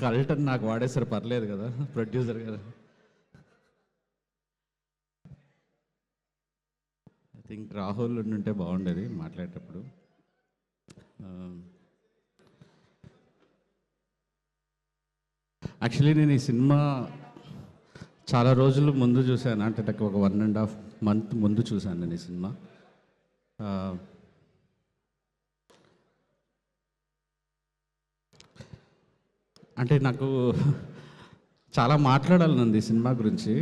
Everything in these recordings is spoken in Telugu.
కల్ట్ అని నాకు వాడేసారు, పర్లేదు కదా ప్రొడ్యూసర్ కదా. ఐ థింక్ రాహుల్ ఉంటే బాగుండేది మాట్లాడేటప్పుడు. యాక్చువల్లీ నేను ఈ సినిమా చాలా రోజులు ముందు చూశాను, అంటే ఒక 1.5 month ముందు చూశాను నేను ఈ సినిమా. అంటే నాకు చాలా మాట్లాడాలనుంది ఈ సినిమా గురించి.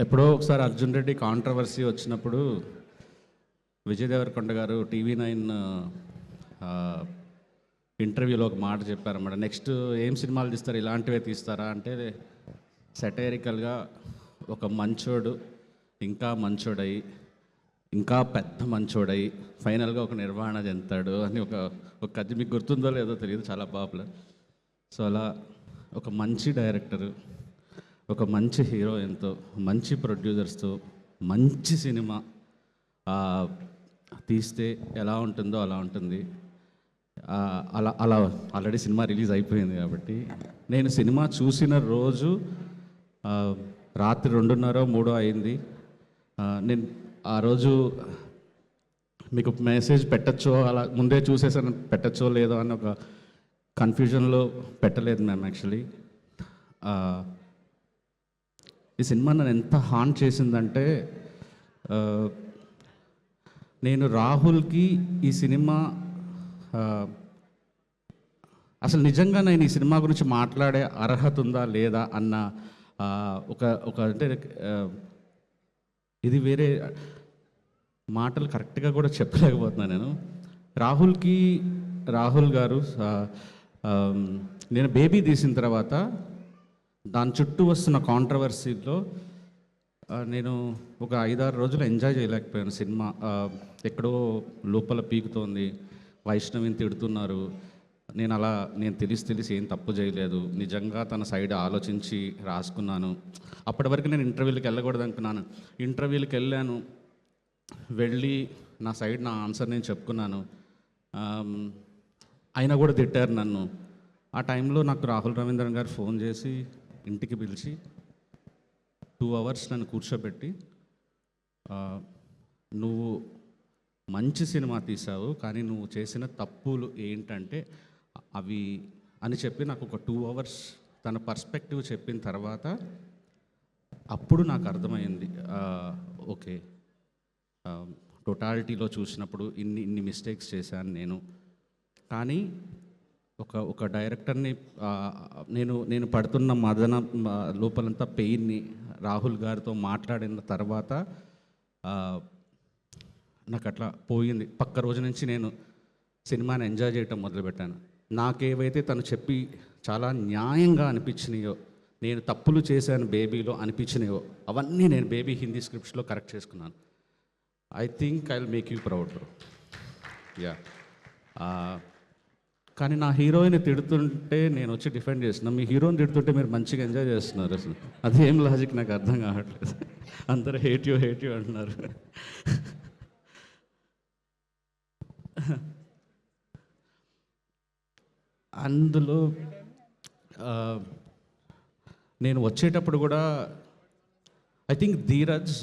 ఎప్పుడో ఒకసారి అర్జున్ రెడ్డి కాంట్రవర్సీ వచ్చినప్పుడు విజయ్ దేవరకొండ గారు TV9 ఇంటర్వ్యూలో ఒక మాట చెప్పారన్నమాట. నెక్స్ట్ ఏం సినిమాలు తీస్తారు, ఇలాంటివే తీస్తారా అంటే, సెటైరికల్గా ఒక మంచోడు ఇంకా మంచోడై ఇంకా పెద్ద మంచోడై ఫైనల్గా ఒక నిర్వహణ చెందుతాడు అని ఒక కథ, మీకు గుర్తుందో లేదో తెలియదు, చాలా పాపులర్. సో అలా ఒక మంచి డైరెక్టరు, ఒక మంచి హీరోయిన్తో, మంచి ప్రొడ్యూసర్స్తో మంచి సినిమా తీస్తే ఎలా ఉంటుందో అలా ఉంటుంది. అలా అలా ఆల్రెడీ సినిమా రిలీజ్ అయిపోయింది కాబట్టి, నేను సినిమా చూసిన రోజు రాత్రి 2:30, 3 అయింది. నేను ఆ రోజు మీకు మెసేజ్ పెట్టచ్చో, అలా ముందే చూసేసాను పెట్టచ్చో లేదో అని ఒక కన్ఫ్యూజన్లో పెట్టలేదు మ్యామ్. యాక్చువల్లీ ఈ సినిమా నన్ను ఎంత హార్ట్ చేసిందంటే, నేను రాహుల్కి ఈ సినిమా అసలు నిజంగా నేను ఈ సినిమా గురించి మాట్లాడే అర్హత ఉందా లేదా అన్న ఒక అంటే ఇది వేరే మాటలు కరెక్ట్గా కూడా చెప్పలేకపోతున్నాను నేను. రాహుల్ గారు, నేను బేబీ తీసిన తర్వాత దాని చుట్టూ వస్తున్న కాంట్రవర్సీలో నేను ఒక 5-6 రోజులు ఎంజాయ్ చేయలేకపోయాను. సినిమా ఎక్కడో లోపల పీకుతోంది, వైష్ణవిని తిడుతున్నారు. నేను తెలిసి ఏం తప్పు చేయలేదు, నిజంగా తన సైడ్ ఆలోచించి రాసుకున్నాను. అప్పటి వరకు నేను ఇంటర్వ్యూలకు వెళ్ళకూడదు అనుకున్నాను. ఇంటర్వ్యూలకు వెళ్ళి నా సైడ్ నా ఆన్సర్ నేను చెప్పుకున్నాను. అయినా కూడా తిట్టారు నన్ను. ఆ టైంలో నాకు రాహుల్ రవీంద్రన్ గారు ఫోన్ చేసి ఇంటికి పిలిచి 2 hours నన్ను కూర్చోబెట్టి, నువ్వు మంచి సినిమా తీసావు కానీ నువ్వు చేసిన తప్పులు ఏంటంటే అవి అని చెప్పి నాకు ఒక 2 hours తన పర్స్పెక్టివ్ చెప్పిన తర్వాత అప్పుడు నాకు అర్థమైంది, ఓకే టోటాలిటీలో చూసినప్పుడు ఇన్ని మిస్టేక్స్ చేశాను నేను. కానీ ఒక డైరెక్టర్ని నేను పడుతున్న మదన లోపలంతా పెయిన్ని రాహుల్ గారితో మాట్లాడిన తర్వాత నాకు అట్లా పోయింది. పక్క రోజు నుంచి నేను సినిమాని ఎంజాయ్ చేయటం మొదలుపెట్టాను. నాకేవైతే తను చెప్పి చాలా న్యాయంగా అనిపించినాయో, నేను తప్పులు చేశాను బేబీలో అనిపించినాయో, అవన్నీ నేను బేబీ హిందీ స్క్రిప్ట్స్లో కరెక్ట్ చేసుకున్నాను. I think I will make you proud bro. Yeah. కానీ నా హీరోయిన్ తిడుతుంటే నేను వచ్చి డిఫెండ్ చేస్తున్నా, మీ హీరోని తిడుతుంటే మీరు మంచిగా ఎంజాయ్ చేస్తున్నారు. అసలు అదేం లాజిక్ నాకు అర్థం కావట్లేదు. అందరూ హేట్ యూ అంటున్నారు. అందులో నేను వచ్చేటప్పుడు కూడా ఐ థింక్ ధీరజ్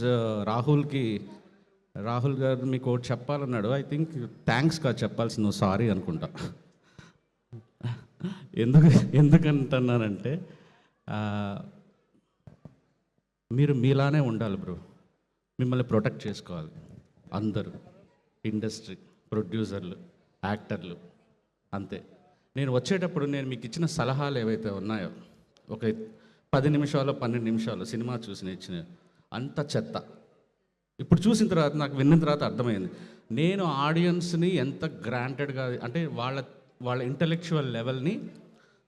రాహుల్ గారు మీకు ఒకటి చెప్పాలన్నాడు. ఐ థింక్ థ్యాంక్స్ కాదు చెప్పాల్సింది, సారీ అనుకుంటా. ఎందుకంటున్నానంటే మీరు మీలానే ఉండాలి బ్రో, మిమ్మల్ని ప్రొటెక్ట్ చేసుకోవాలి అందరూ, ఇండస్ట్రీ, ప్రొడ్యూసర్లు, యాక్టర్లు, అంతే. నేను వచ్చేటప్పుడు నేను మీకు ఇచ్చిన సలహాలు ఏవైతే ఉన్నాయో, ఒక 10 నిమిషాలు 12 నిమిషాలు సినిమా చూసి ఇచ్చిన అంత చెత్త. ఇప్పుడు చూసిన తర్వాత నాకు విన్న తర్వాత అర్థమైంది, నేను ఆడియన్స్ని ఎంత గ్రాంటెడ్గా, అంటే వాళ్ళ ఇంటలెక్చువల్ లెవెల్ని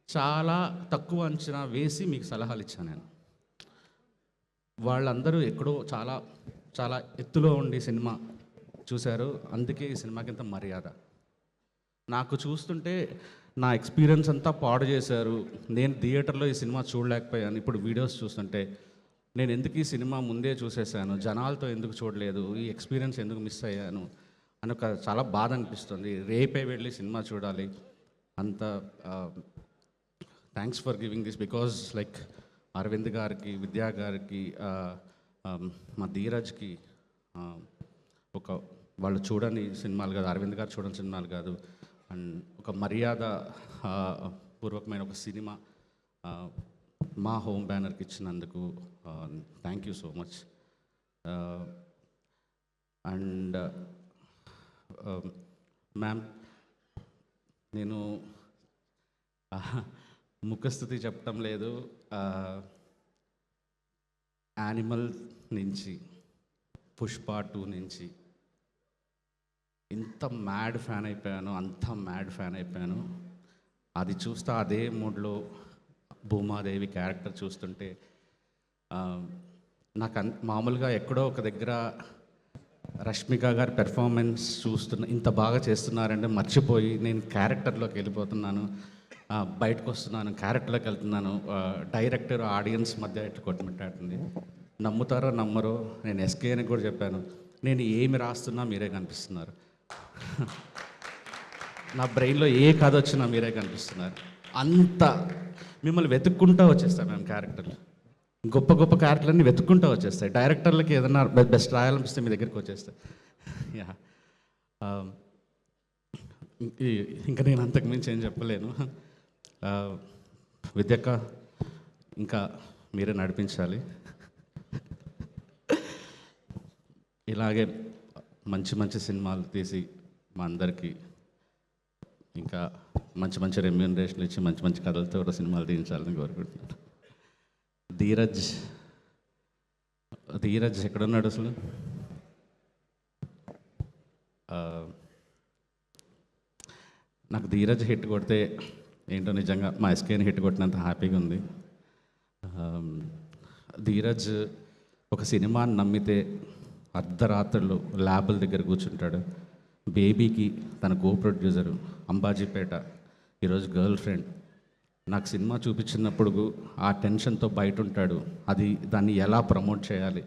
చాలా తక్కువ అంచనా వేసి మీకు సలహాలు ఇచ్చాను నేను. వాళ్ళందరూ ఎక్కడో చాలా చాలా ఎత్తులో ఉండి సినిమా చూశారు, అందుకే ఈ సినిమాకి ఇంత మర్యాద. నాకు చూస్తుంటే నా ఎక్స్పీరియన్స్ అంతా పాడు చేశారు. నేను థియేటర్లో ఈ సినిమా చూడలేకపోయాను. ఇప్పుడు వీడియోస్ చూస్తుంటే నేను ఎందుకు ఈ సినిమా ముందే చూసేసాను, జనాలతో ఎందుకు చూడలేదు, ఈ ఎక్స్పీరియన్స్ ఎందుకు మిస్ అయ్యాను అని చాలా బాధ అనిపిస్తుంది. రేపే వెళ్ళి సినిమా చూడాలి. అంత thanks for giving this because like Aravind గారికి, విద్యా గారికి, మా ధీరజ్కి ఒక వాళ్ళు చూడని సినిమాలు కాదు, అరవింద్ గారు చూడని సినిమాలు కాదు, అండ్ ఒక మర్యాద పూర్వకమైన ఒక సినిమా మా హోమ్ బ్యానర్కి ఇచ్చినందుకు thank you so much. And ma'am, నేను ముఖస్థుతి చెప్పటం లేదు, యానిమల్ నుంచి పుష్ప 2 నుంచి ఇంత మ్యాడ్ ఫ్యాన్ అయిపోయాను, అంత మ్యాడ్ ఫ్యాన్ అయిపోయాను. అది చూస్తా అదే మూడ్లో భూమాదేవి క్యారెక్టర్ చూస్తుంటే నాకు మామూలుగా ఎక్కడో ఒక దగ్గర రష్మిక గారి పెర్ఫార్మెన్స్ ఇంత బాగా చేస్తున్నారంటే మర్చిపోయి నేను క్యారెక్టర్లోకి వెళ్ళిపోతున్నాను, బయటకు వస్తున్నాను, క్యారెక్టర్లోకి వెళ్తున్నాను. డైరెక్టర్ ఆడియన్స్ మధ్య ఇట్లా కొట్టుమిట్టాడుతుంది. నమ్ముతారో నమ్మరో, నేను ఎస్కే అని కూడా చెప్పాను, నేను ఏమి రాస్తున్నా మీరే కనిపిస్తున్నారు, నా బ్రెయిన్లో ఏ కథ వచ్చినా మీరే కనిపిస్తున్నారు. అంత మిమ్మల్ని వెతుక్కుంటూ వచ్చేస్తాయి మేము క్యారెక్టర్లు, గొప్ప గొప్ప క్యారెక్టర్లన్నీ వెతుక్కుంటూ వచ్చేస్తాయి. డైరెక్టర్లకి ఏదైనా బెస్ట్ రాయాలనిపిస్తే మీ దగ్గరికి వచ్చేస్తాయి. యా, ఇంకా నేను అంతకు మించి ఏం చెప్పలేను. విద్యక్క ఇంకా మీరే నడిపించాలి, ఇలాగే మంచి మంచి సినిమాలు తీసి మా అందరికీ ఇంకా మంచి మంచి రెమ్యూనరేషన్లు ఇచ్చి మంచి మంచి కథలతో కూడా సినిమాలు తీయించాలని కోరుకుంటున్నాను. ధీరజ్ ఎక్కడున్నాడు అసలు? నాకు ధీరజ్ హిట్ కొడితే ఏంటో నిజంగా మా ఎస్కేని హిట్ కొట్టినంత హ్యాపీగా ఉంది. ధీరజ్ ఒక సినిమాని నమ్మితే అర్ధరాత్రులు ల్యాబుల దగ్గర కూర్చుంటాడు. బేబీకి తన కో ప్రొడ్యూసరు, అంబాజీపేట, ఈరోజు గర్ల్ ఫ్రెండ్. నాకు సినిమా చూపించినప్పుడు ఆ టెన్షన్తో బయట ఉంటాడు. దాన్ని ఎలా ప్రమోట్ చేయాలి,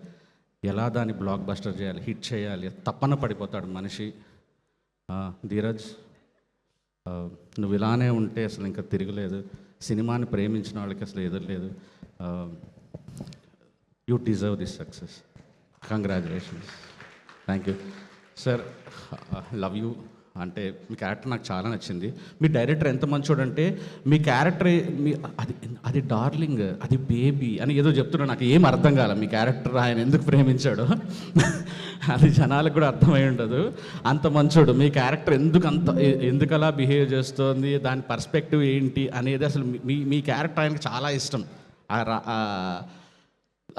ఎలా దాన్ని బ్లాక్ బస్టర్ చేయాలి, హిట్ చేయాలి, తప్పన పడిపోతాడు మనిషి. ధీరజ్, నువ్వు ఇలానే ఉంటే అసలు ఇంకా తిరగలేదు. సినిమాని ప్రేమించిన వాళ్ళకి అసలు ఎదురలేదు. You deserve this success. Congratulations. Thank you sir. Love you. అంటే మీ క్యారెక్టర్ నాకు చాలా నచ్చింది. మీ డైరెక్టర్ ఎంత మంచోడంటే మీ క్యారెక్టర్ అది డార్లింగ్, అది బేబీ అని ఏదో చెప్తున్నాడు, నాకు ఏం అర్థం కాలే మీ క్యారెక్టర్ ఆయన ఎందుకు ప్రేమించాడో. అది జనాలకు కూడా అర్థమై ఉండదు. అంత మంచోడు. మీ క్యారెక్టర్ ఎందుకు అలా బిహేవ్ చేస్తుంది, దాని పర్స్పెక్టివ్ ఏంటి అనేది అసలు మీ క్యారెక్టర్ ఆయనకు చాలా ఇష్టం.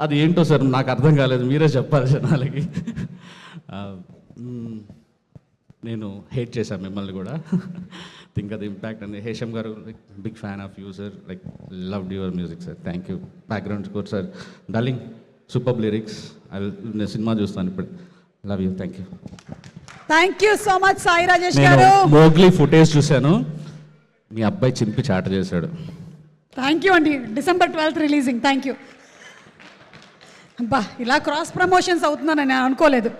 అది ఏంటో సార్ నాకు అర్థం కాలేదు, మీరే చెప్పాలి జనాలకి. నేను హేట్ చేశాను మిమ్మల్ని కూడా. థింక్ అది ఇంపాక్ట్ అండి. హేషమ్ గారు, like big fan of you sir, like loved your music sir. Thank you. Background score sir, darling, super lyrics. నేను సినిమా చూస్తాను ఇప్పుడు. Love you. Thank you. Thank you so much Sai Rajesh గారు. మోగ్లీ ఫుటేజ్ చూశాను, మీ అబ్బాయి చింపి చాట చేశాడు. థ్యాంక్ యూ అండి. December 12th releasing. Thank you. అబ్బా, ఇలా క్రాస్ ప్రమోషన్స్ అవుతుందని నేను అనుకోలేదు.